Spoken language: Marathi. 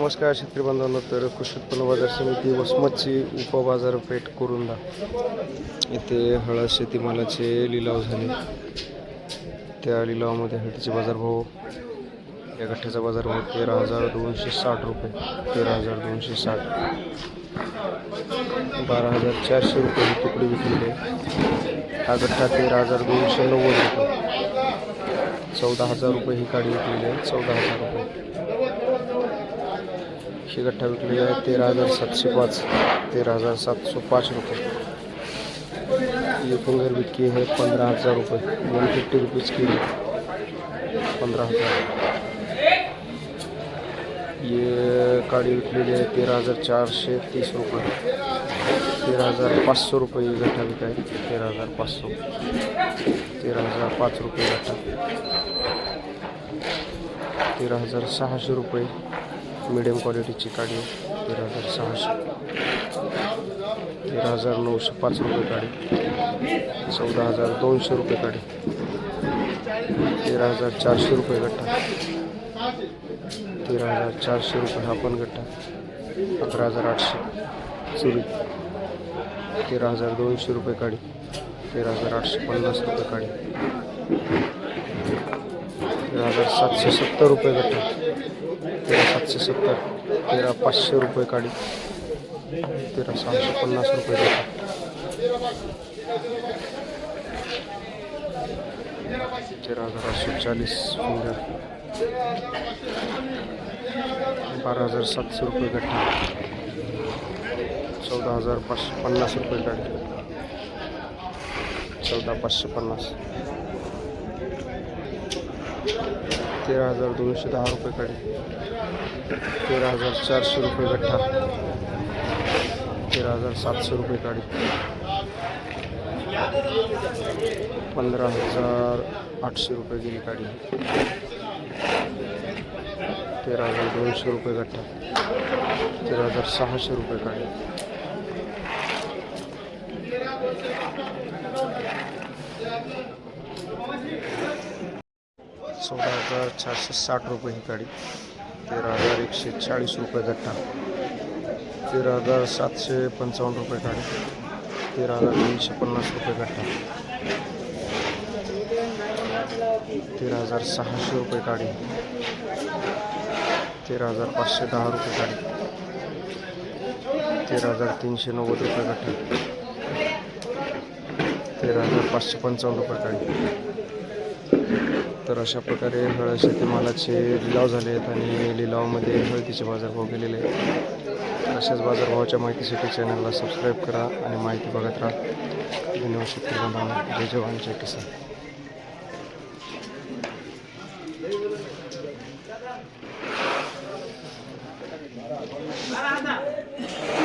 नमस्कार शेतकरी बांधवांनो. तर कृषी उत्पन्न बाजार समिती वसमतची उपबाजारपेठ कुरुंदा येथे हळद शेतीमालाचे लिलाव झाले. त्या लिलावामध्ये हळदीचे बाजारभाव, या गठ्ठ्याचा बाजारभाव 13,260 रुपये, 13,260, 12,400 रुपये ही तुकडी विकलेली आहे. हा गठ्ठा 13,290 रुपये, 14,000 रुपये ही काडी विकलेली आहे, 14,000 रुपये. ही गठ्ठा विकलेली आहे 13,705, 13,705 रुपये. ये पुंगर विक्री है 15,000 रुपये, 150 रुपीज़ किलो, 15,000. ये काड़ी विकलेली आहे 13,430 रुपये, 13,500 रुपये ये गठ्ठा विका आहे, 13,500, 13,005 रुपये गठ्ठा, 13,600 रुपये मीडियम क्वालिटीची काडी, 13,600, 13,905 रुपये काडी, 14,200 रुपये काडी, 13,400 रुपये गठ्ठा, 13,400 रुपये हा पण गठ्ठा, 11,800 सुरी, 13,200 रुपये काडी, 13,850 रुपये काडी, 13,770 रुपये गठ्ठा, 13,770, 13,500 रुपये काडी, 13,650 रुपये गठ्ठा, 13,840 फिंगर, 12,700 रुपये गठ्ठा, 14,550 रुपये काडी, 14,550, 13,210 रुपये काडी, 13,400 रुपये गठ्ठा, 13,700 रुपये काडी, 15,800 रुपये गेली काडी, 13,200 रुपये गठ्ठा, 13,600 रुपये काडी, 14,460 रुपये ही काडी, 13,140 रुपये गठ्ठा, 13,755 रुपये काडी, 13,350 रुपये गठ्ठा, 13,600 रुपये काडी, 13,510 रुपये काडी, 13,390 रुपये गठ्ठा, 13,555 रुपये काडी. तर अशा प्रकारे हळद शेतीमालाचे लिलाव झाले आहेत आणि लिलावामध्ये हळदीचे बाजारभाव गेलेले आहेत. अशाच बाजारभावाच्या माहितीसाठी चॅनलला सबस्क्राईब करा आणि माहिती बघत राहा. धन्यवाद शेतकरी बांधवांनो. जय जवान जय किसान.